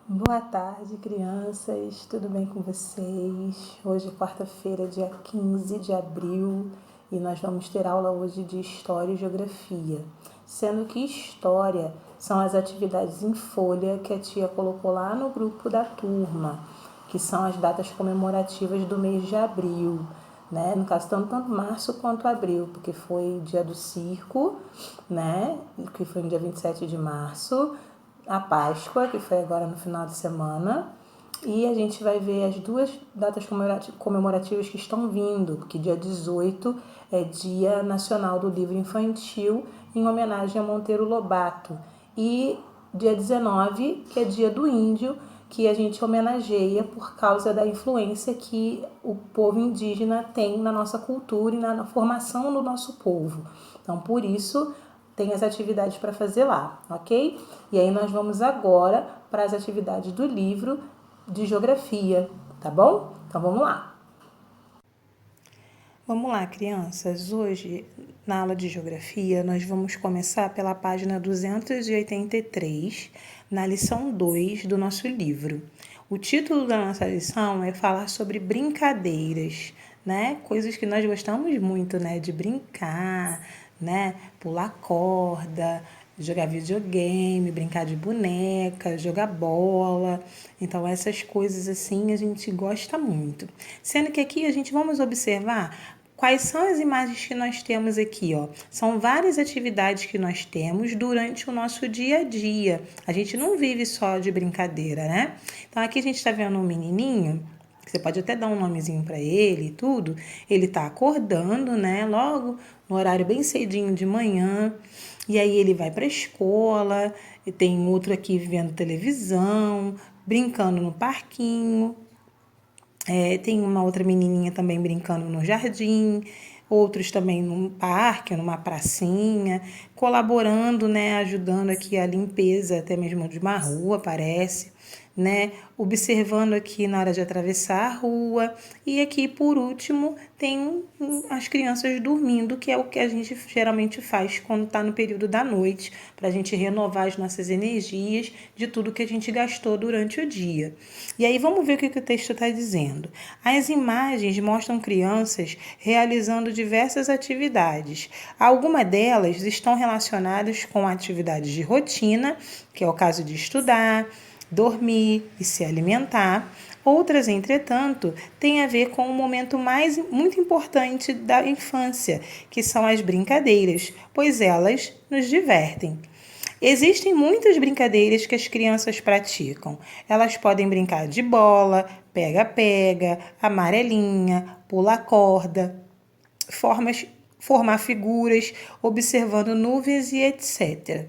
Boa tarde, crianças. Tudo bem com vocês? Hoje é quarta-feira, dia 15 de abril, e nós vamos ter aula hoje de História e Geografia. Sendo que História são as atividades em folha que a tia colocou lá no grupo da turma, que são as datas comemorativas do mês de abril, né? No caso, tanto março quanto abril, porque foi o dia do circo, né? Que foi no dia 27 de março, a Páscoa, que foi agora no final de semana, e a gente vai ver as duas datas comemorativas que estão vindo, porque dia 18 é Dia Nacional do Livro Infantil, em homenagem a Monteiro Lobato, e dia 19, que é Dia do Índio, que a gente homenageia por causa da influência que o povo indígena tem na nossa cultura e na formação do nosso povo. Então, por isso, tem as atividades para fazer lá, ok? E aí nós vamos agora para as atividades do livro de geografia, tá bom? Então vamos lá. Vamos lá, crianças. Hoje, na aula de geografia, nós vamos começar pela página 283, na lição 2 do nosso livro. O título da nossa lição é falar sobre brincadeiras, né? Coisas que nós gostamos muito, né? De brincar, né? Pular corda, jogar videogame, brincar de boneca, jogar bola. Então, essas coisas assim a gente gosta muito. Sendo que aqui a gente vamos observar quais são as imagens que nós temos aqui, ó. São várias atividades que nós temos durante o nosso dia a dia. A gente não vive só de brincadeira, né? Então, aqui a gente está vendo um menininho. Você pode até dar um nomezinho para ele e tudo. Ele tá acordando, né? Logo no horário bem cedinho de manhã. E aí ele vai para a escola. E tem outro aqui vendo televisão, brincando no parquinho. Tem uma outra menininha também brincando no jardim, outros também num parque, numa pracinha, colaborando, né, ajudando aqui a limpeza até mesmo de uma rua, parece, né, observando aqui na hora de atravessar a rua. E aqui, por último, tem as crianças dormindo, que é o que a gente geralmente faz quando está no período da noite, para a gente renovar as nossas energias de tudo que a gente gastou durante o dia. E aí vamos ver o que o texto está dizendo. As imagens mostram crianças realizando diversas atividades. Algumas delas estão relacionadas com atividades de rotina, que é o caso de estudar, dormir e se alimentar. Outras, entretanto, têm a ver com um momento muito importante da infância, que são as brincadeiras, pois elas nos divertem. Existem muitas brincadeiras que as crianças praticam. Elas podem brincar de bola, pega-pega, amarelinha, pular corda, formar figuras, observando nuvens e etc.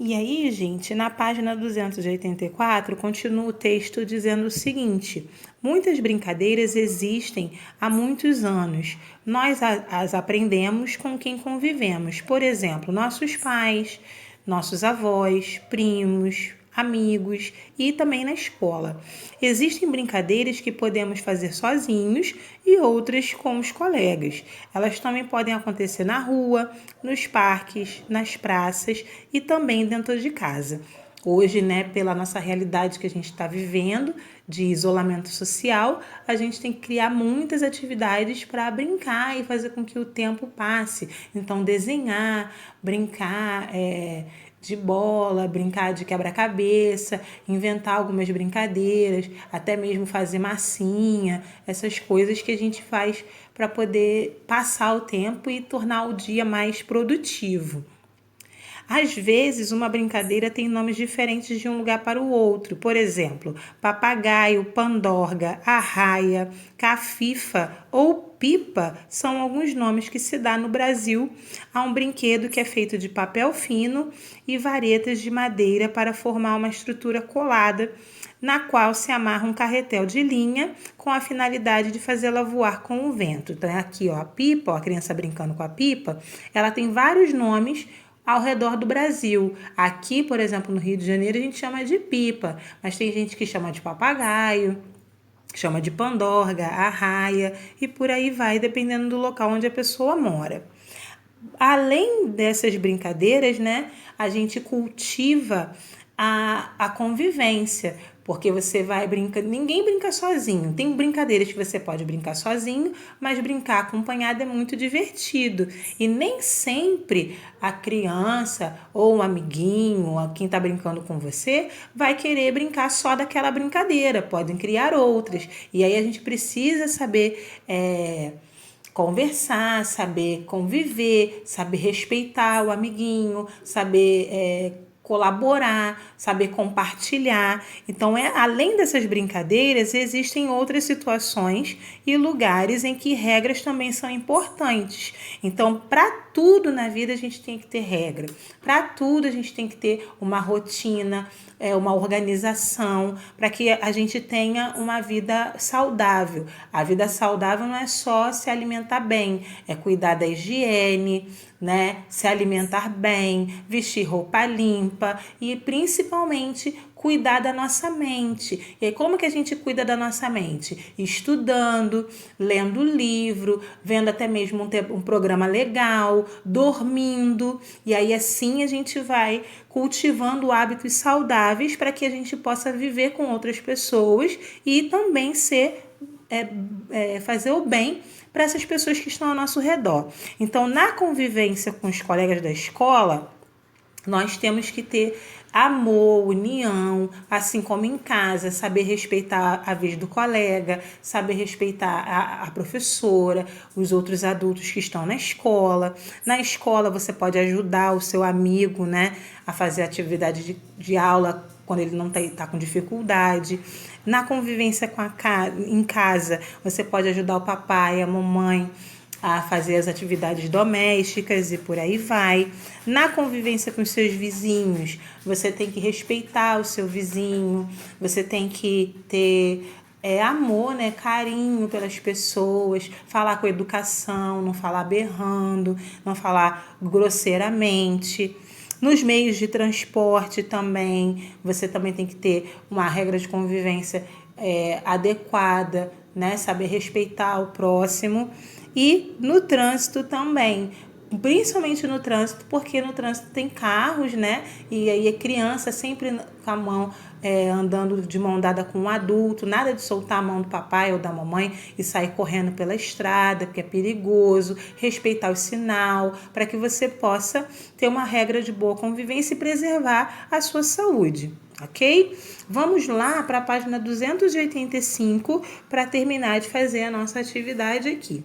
E aí, gente, na página 284, continua o texto dizendo o seguinte: muitas brincadeiras existem há muitos anos. Nós as aprendemos com quem convivemos. Por exemplo, nossos pais, nossos avós, primos, amigos e também na escola. Existem brincadeiras que podemos fazer sozinhos e outras com os colegas. Elas também podem acontecer na rua, nos parques, nas praças e também dentro de casa. Hoje, né, pela nossa realidade que a gente está vivendo, de isolamento social, a gente tem que criar muitas atividades para brincar e fazer com que o tempo passe. Então, desenhar, brincar, de bola, brincar de quebra-cabeça, inventar algumas brincadeiras, até mesmo fazer massinha, essas coisas que a gente faz para poder passar o tempo e tornar o dia mais produtivo. Às vezes, uma brincadeira tem nomes diferentes de um lugar para o outro. Por exemplo, papagaio, pandorga, arraia, cafifa ou pipa são alguns nomes que se dá no Brasil a um brinquedo que é feito de papel fino e varetas de madeira para formar uma estrutura colada, na qual se amarra um carretel de linha com a finalidade de fazê-la voar com o vento. Então, aqui, ó, a pipa, ó, a criança brincando com a pipa, ela tem vários nomes ao redor do Brasil. Aqui, por exemplo, no Rio de Janeiro, a gente chama de pipa, mas tem gente que chama de papagaio, chama de pandorga, arraia e por aí vai, dependendo do local onde a pessoa mora. Além dessas brincadeiras, né, a gente cultiva a convivência, porque você vai brincar, ninguém brinca sozinho. Tem brincadeiras que você pode brincar sozinho, mas brincar acompanhado é muito divertido. E nem sempre a criança ou um amiguinho, ou quem está brincando com você, vai querer brincar só daquela brincadeira. Podem criar outras. E aí a gente precisa saber conversar, saber conviver, saber respeitar o amiguinho, saber colaborar, saber compartilhar. Então, além dessas brincadeiras, existem outras situações e lugares em que regras também são importantes. Então, para tudo na vida a gente tem que ter regra. Para tudo a gente tem que ter uma rotina, uma organização, para que a gente tenha uma vida saudável. A vida saudável não é só se alimentar bem, é cuidar da higiene, né? Se alimentar bem, vestir roupa limpa e principalmente cuidar da nossa mente. E aí, como que a gente cuida da nossa mente? Estudando, lendo livro, vendo até mesmo um programa legal, dormindo. E aí assim a gente vai cultivando hábitos saudáveis para que a gente possa viver com outras pessoas e também fazer o bem para essas pessoas que estão ao nosso redor. Então, na convivência com os colegas da escola, nós temos que ter amor, união, assim como em casa, saber respeitar a vez do colega, saber respeitar a professora, os outros adultos que estão na escola. Na escola você pode ajudar o seu amigo, né, a fazer atividade de aula quando ele não está com dificuldade. Na convivência em casa, você pode ajudar o papai, a mamãe a fazer as atividades domésticas e por aí vai. Na convivência com os seus vizinhos, você tem que respeitar o seu vizinho, você tem que ter amor, né, carinho pelas pessoas, falar com educação, não falar berrando, não falar grosseiramente. Nos meios de transporte também, você também tem que ter uma regra de convivência adequada, né? Saber respeitar o próximo. E no trânsito também, principalmente no trânsito, porque no trânsito tem carros, né? E aí a criança sempre com a mão andando de mão dada com um adulto, nada de soltar a mão do papai ou da mamãe e sair correndo pela estrada, porque é perigoso, respeitar o sinal, para que você possa ter uma regra de boa convivência e preservar a sua saúde. Ok? Vamos lá para a página 285 para terminar de fazer a nossa atividade aqui.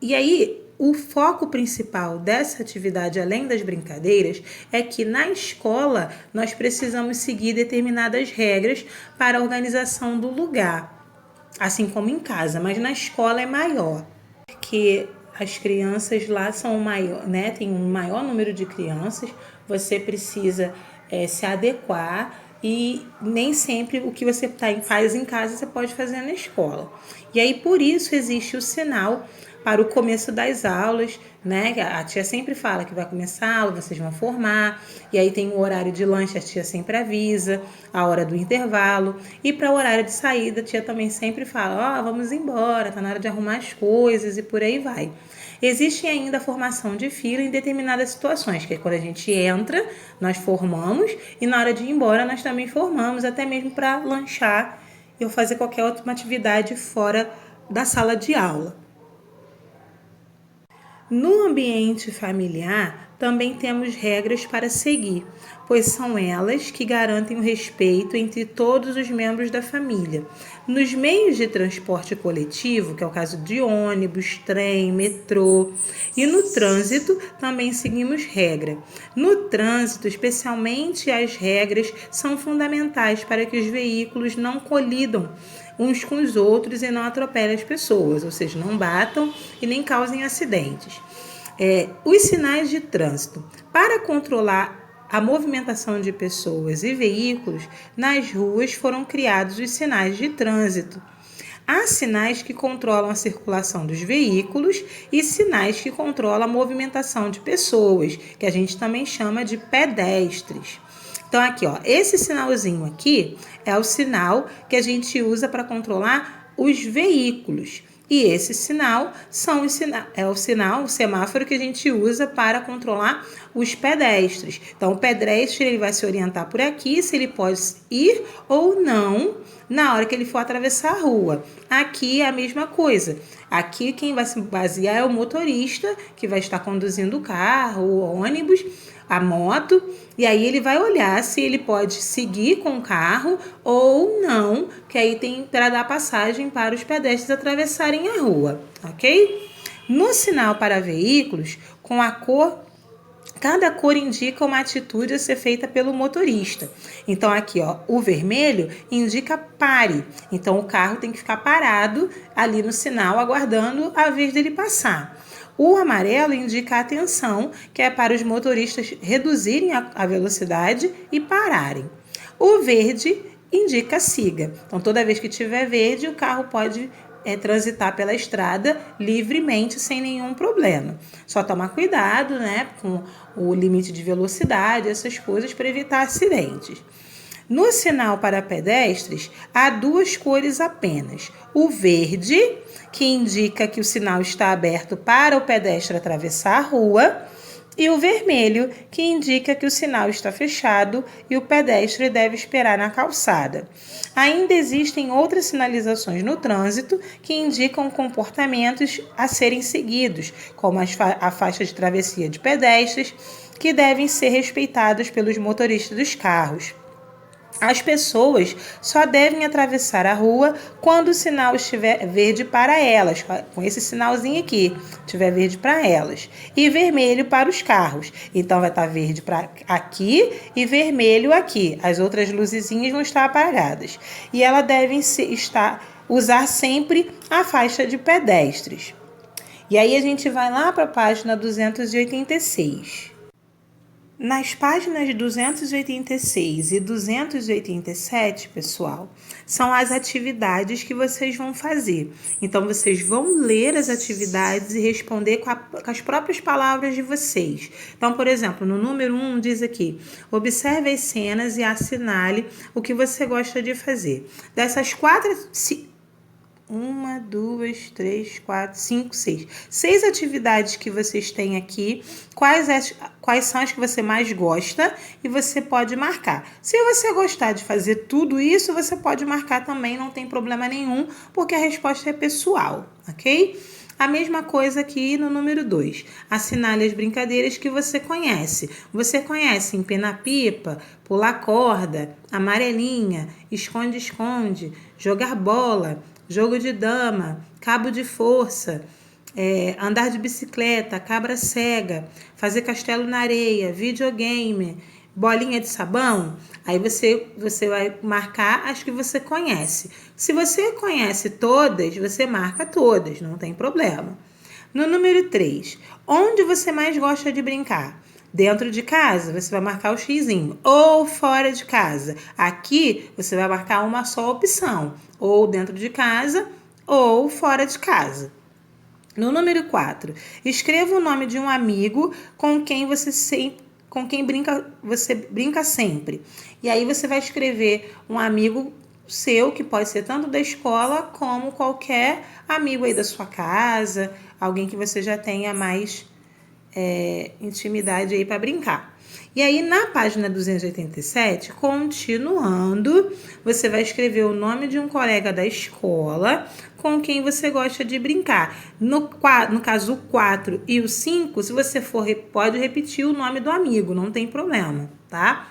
E aí, o foco principal dessa atividade, além das brincadeiras, é que na escola nós precisamos seguir determinadas regras para a organização do lugar, assim como em casa, mas na escola é maior, porque as crianças lá são maior, né? Tem um maior número de crianças, você precisa se adequar e nem sempre o que você faz em casa você pode fazer na escola. E aí, por isso, existe o sinal para o começo das aulas, né? A tia sempre fala que vai começar a aula, vocês vão formar, e aí tem o horário de lanche, a tia sempre avisa, a hora do intervalo, e para o horário de saída, a tia também sempre fala, vamos embora, tá na hora de arrumar as coisas e por aí vai. Existe ainda a formação de fila em determinadas situações, que é quando a gente entra, nós formamos, e na hora de ir embora nós também formamos, até mesmo para lanchar ou fazer qualquer outra atividade fora da sala de aula. No ambiente familiar, também temos regras para seguir, pois são elas que garantem o respeito entre todos os membros da família. Nos meios de transporte coletivo, que é o caso de ônibus, trem, metrô, e no trânsito também seguimos regra. No trânsito, especialmente as regras são fundamentais para que os veículos não colidam uns com os outros e não atropelem as pessoas, ou seja, não batam e nem causem acidentes. Os sinais de trânsito. Para controlar a movimentação de pessoas e veículos, nas ruas foram criados os sinais de trânsito. Há sinais que controlam a circulação dos veículos e sinais que controlam a movimentação de pessoas, que a gente também chama de pedestres. Então, aqui, esse sinalzinho aqui é o sinal que a gente usa para controlar os veículos. E esse sinal é o semáforo que a gente usa para controlar os pedestres. Então, o pedestre ele vai se orientar por aqui, se ele pode ir ou não na hora que ele for atravessar a rua. Aqui é a mesma coisa. Aqui quem vai se basear é o motorista, que vai estar conduzindo o carro, o ônibus, a moto, e aí ele vai olhar se ele pode seguir com o carro ou não, que aí tem para dar passagem para os pedestres atravessarem a rua, ok? No sinal para veículos, com a cor, cada cor indica uma atitude a ser feita pelo motorista. Então aqui, ó, o vermelho indica pare. Então o carro tem que ficar parado ali no sinal, aguardando a vez dele passar. O amarelo indica atenção, que é para os motoristas reduzirem a velocidade e pararem. O verde indica siga. Então toda vez que tiver verde, o carro pode transitar pela estrada livremente, sem nenhum problema. Só tomar cuidado, né, com o limite de velocidade, essas coisas, para evitar acidentes. No sinal para pedestres, há duas cores apenas. O verde, que indica que o sinal está aberto para o pedestre atravessar a rua, e o vermelho, que indica que o sinal está fechado e o pedestre deve esperar na calçada. Ainda existem outras sinalizações no trânsito que indicam comportamentos a serem seguidos, como a faixa de travessia de pedestres, que devem ser respeitados pelos motoristas dos carros. As pessoas só devem atravessar a rua quando o sinal estiver verde para elas, com esse sinalzinho aqui, estiver verde para elas, e vermelho para os carros. Então vai estar verde para aqui e vermelho aqui. As outras luzezinhas vão estar apagadas. E elas devem usar sempre a faixa de pedestres. E aí a gente vai lá para a página 286. Nas páginas 286 e 287, pessoal, são as atividades que vocês vão fazer. Então, vocês vão ler as atividades e responder com as próprias palavras de vocês. Então, por exemplo, no número 1 diz aqui, observe as cenas e assinale o que você gosta de fazer. Dessas 1, 2, 3, 4, 5, 6. 6 atividades que vocês têm aqui. Quais são as que você mais gosta? E você pode marcar. Se você gostar de fazer tudo isso, você pode marcar também, não tem problema nenhum, porque a resposta é pessoal, ok? A mesma coisa aqui no número 2. Assinale as brincadeiras que você conhece. Você conhece empenar-pipa, pular corda, amarelinha, esconde-esconde, jogar bola, jogo de dama, cabo de força, andar de bicicleta, cabra cega, fazer castelo na areia, videogame, bolinha de sabão. Aí você vai marcar as que você conhece. Se você conhece todas, você marca todas, não tem problema. No número 3, onde você mais gosta de brincar? Dentro de casa, você vai marcar o xizinho. Ou fora de casa. Aqui, você vai marcar uma só opção. Ou dentro de casa, ou fora de casa. No número 4, escreva o nome de um amigo com quem você brinca sempre. E aí você vai escrever um amigo seu, que pode ser tanto da escola como qualquer amigo aí da sua casa, alguém que você já tenha mais intimidade aí para brincar. E aí na página 287, continuando, você vai escrever o nome de um colega da escola com quem você gosta de brincar. No caso o 4 e o 5, se você for, pode repetir o nome do amigo, não tem problema, tá?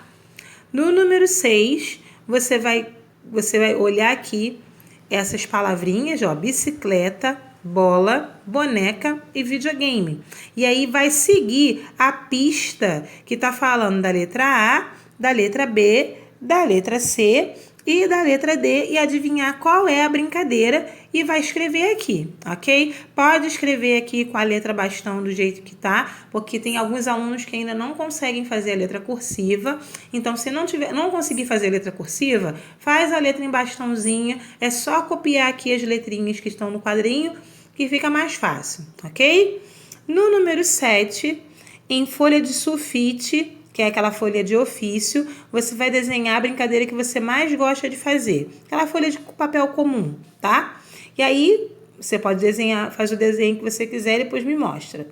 No número 6, você vai olhar aqui essas palavrinhas, ó, bicicleta, bola, boneca e videogame. E aí vai seguir a pista que tá falando da letra A, da letra B, da letra C e da letra D e adivinhar qual é a brincadeira e vai escrever aqui, ok? Pode escrever aqui com a letra bastão do jeito que tá, porque tem alguns alunos que ainda não conseguem fazer a letra cursiva. Então, se não conseguir fazer a letra cursiva, faz a letra em bastãozinha, é só copiar aqui as letrinhas que estão no quadrinho que fica mais fácil, ok? No número 7, em folha de sulfite, que é aquela folha de ofício, você vai desenhar a brincadeira que você mais gosta de fazer. Aquela folha de papel comum, tá? E aí, você pode desenhar, faz o desenho que você quiser e depois me mostra.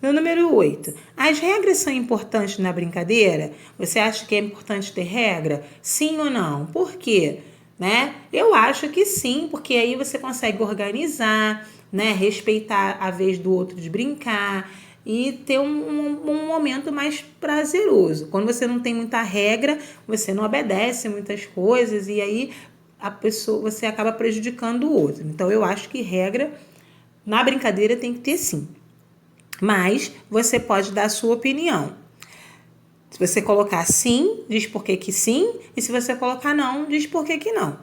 No número 8, as regras são importantes na brincadeira? Você acha que é importante ter regra? Sim ou não? Por quê? Né? Eu acho que sim, porque aí você consegue organizar, né? Respeitar a vez do outro de brincar e ter um momento mais prazeroso. Quando você não tem muita regra, você não obedece muitas coisas e aí a pessoa, você acaba prejudicando o outro. Então eu acho que regra na brincadeira tem que ter sim. Mas você pode dar a sua opinião. Se você colocar sim, diz por que sim. E se você colocar não, diz por que não.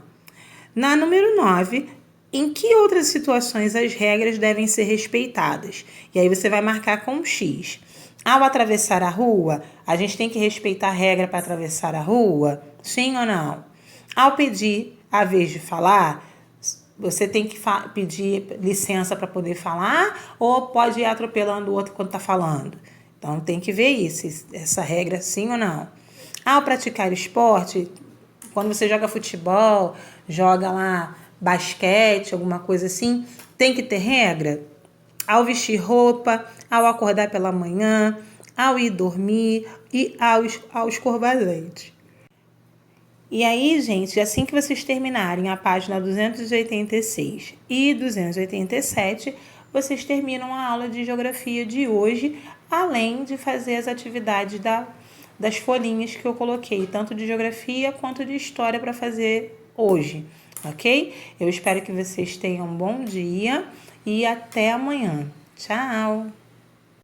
Na número 9, em que outras situações as regras devem ser respeitadas? E aí você vai marcar com um X. Ao atravessar a rua, a gente tem que respeitar a regra para atravessar a rua? Sim ou não? Ao pedir a vez de falar, você tem que pedir licença para poder falar ou pode ir atropelando o outro quando está falando? Então tem que ver isso, essa regra sim ou não. Ao praticar esporte, quando você joga futebol, joga lá basquete, alguma coisa assim, tem que ter regra? Ao vestir roupa, ao acordar pela manhã, ao ir dormir e ao escovar leite. E aí, gente, assim que vocês terminarem a página 286 e 287, vocês terminam a aula de geografia de hoje, além de fazer as atividades das folhinhas que eu coloquei, tanto de geografia quanto de história para fazer hoje, ok? Eu espero que vocês tenham um bom dia e até amanhã. Tchau!